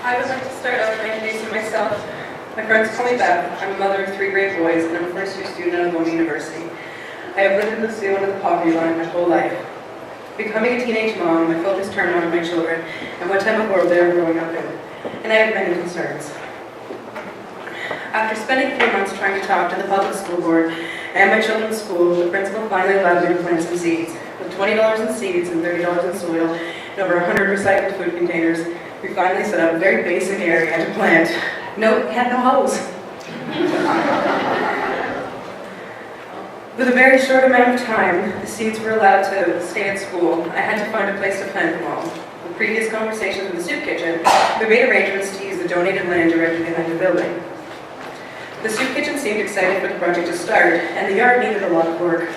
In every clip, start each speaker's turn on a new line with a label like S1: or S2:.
S1: I would like to start out by introducing myself. My friends call me Beth. I'm a mother of 3 great boys, and I'm a first-year student at Algoma University. I have lived in the city under the poverty line my whole life. Becoming a teenage mom, my focus turned on my children and what type of world they were growing up in, and I have many concerns. After spending 3 months trying to talk to the public school board and my children's school, the principal finally allowed me to plant some seeds. With $20 in seeds and $30 in soil and over 100 recycled food containers, we finally set up a very basic area to plant. No, we had no hose. With a very short amount of time, the seeds were allowed to stay at school. I had to find a place to plant them all. With previous conversations with the soup kitchen, we made arrangements to use the donated land directly behind the building. The soup kitchen seemed excited for the project to start, and the yard needed a lot of work.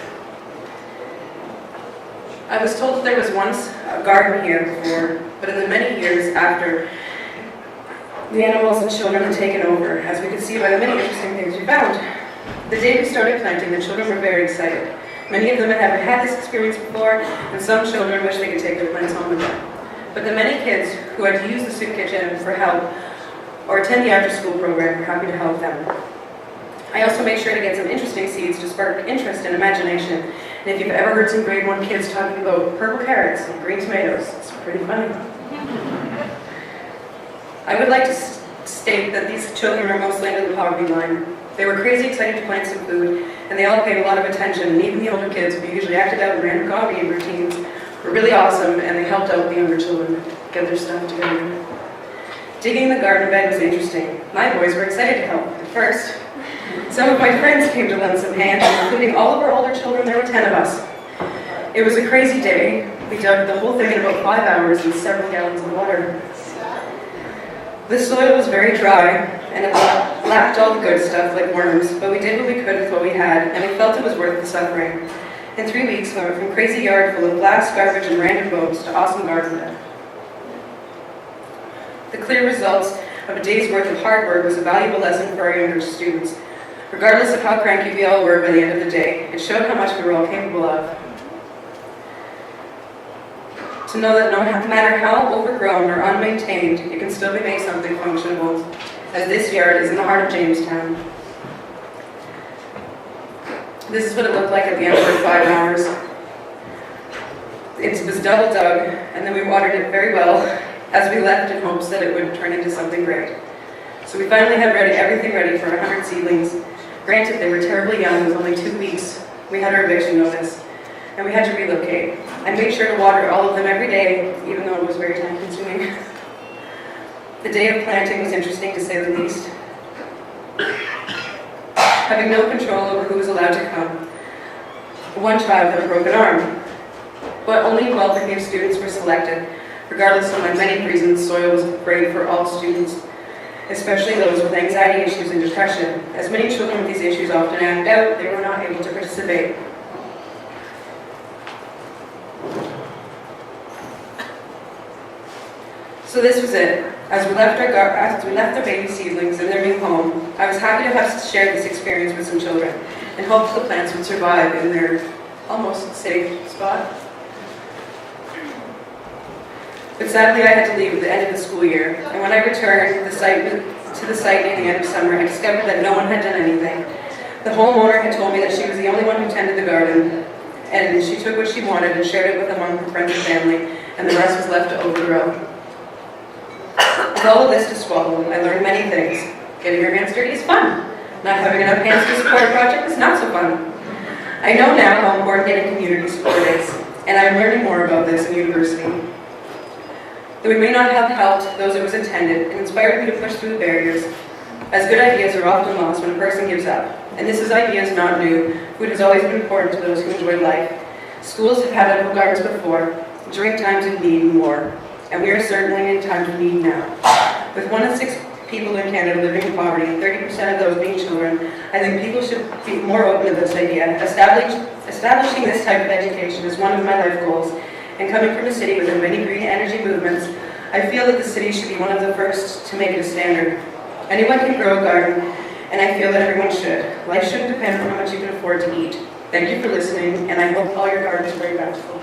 S1: I was told that there was once a garden here before, but in the many years after, the animals and children had taken over, as we could see by the many interesting things we found. The day we started planting, the children were very excited. Many of them had never had this experience before, and some children wished they could take their plants home with them. But the many kids who had to use the soup kitchen for help or attend the after-school program were happy to help them. I also made sure to get some interesting seeds to spark interest and imagination. And if you've ever heard some grade 1 kids talking about purple carrots and green tomatoes, it's pretty funny. I would like to state that these children are mostly under the poverty line. They were crazy excited to plant some food, and they all paid a lot of attention, and even the older kids, who usually acted out in random comedy routines, were really awesome, and they helped out the younger children get their stuff together. Digging the garden bed was interesting. My boys were excited to help at first. Some of my friends came to lend some hands, including all of our older children. There were 10 of us. It was a crazy day. We dug the whole thing in about 5 hours and several gallons of water. The soil was very dry, and it lacked all the good stuff like worms, but we did what we could with what we had, and I felt it was worth the suffering. In 3 weeks, we went from crazy yard full of glass, garbage, and random boats to awesome garden bed. The clear results of a day's worth of hard work was a valuable lesson for our younger students. Regardless of how cranky we all were by the end of the day, it showed how much we were all capable of. To know that no matter how overgrown or unmaintained, it can still be made something functional, as this yard is in the heart of Jamestown. This is what it looked like at the end of our 5 hours. It was double dug, and then we watered it very well as we left in hopes that it would turn into something great. So we finally had everything ready for 100 seedlings. Granted, they were terribly young. It was only 2 weeks. We had our eviction notice, and we had to relocate. I made sure to water all of them every day, even though it was very time-consuming. The day of planting was interesting, to say the least. Having no control over who was allowed to come. One child had a broken arm, but only well-behaved students were selected. Regardless of my many reasons, soil was great for all students, especially those with anxiety issues and depression. As many children with these issues often act out, they were not able to participate. So this was it. As we left our baby seedlings in their new home, I was happy to have shared this experience with some children and hoped the plants would survive in their almost safe spot. But sadly, I had to leave at the end of the school year, and when I returned to the site near the end of summer, I discovered that no one had done anything. The homeowner had told me that she was the only one who tended the garden, and she took what she wanted and shared it with among her friends and family, and the rest was left to overgrow. With all of this to swallow, I learned many things. Getting your hands dirty is fun. Not having enough hands to support a project is not so fun. I know now how important getting community support is, and I'm learning more about this in university. Though we may not have helped those it was intended, it inspired me to push through the barriers, as good ideas are often lost when a person gives up. And this idea is not new. Food has always been important to those who enjoy life. Schools have had edible gardens before. During times of need more. And we are certainly in times of need now. With 1 in 6 people in Canada living in poverty, 30% of those being children, I think people should be more open to this idea. Establishing this type of education is one of my life goals. And coming from a city with many green energy movements, I feel that the city should be one of the first to make it a standard. Anyone can grow a garden, and I feel that everyone should. Life shouldn't depend on how much you can afford to eat. Thank you for listening, and I hope all your gardens are very bountiful.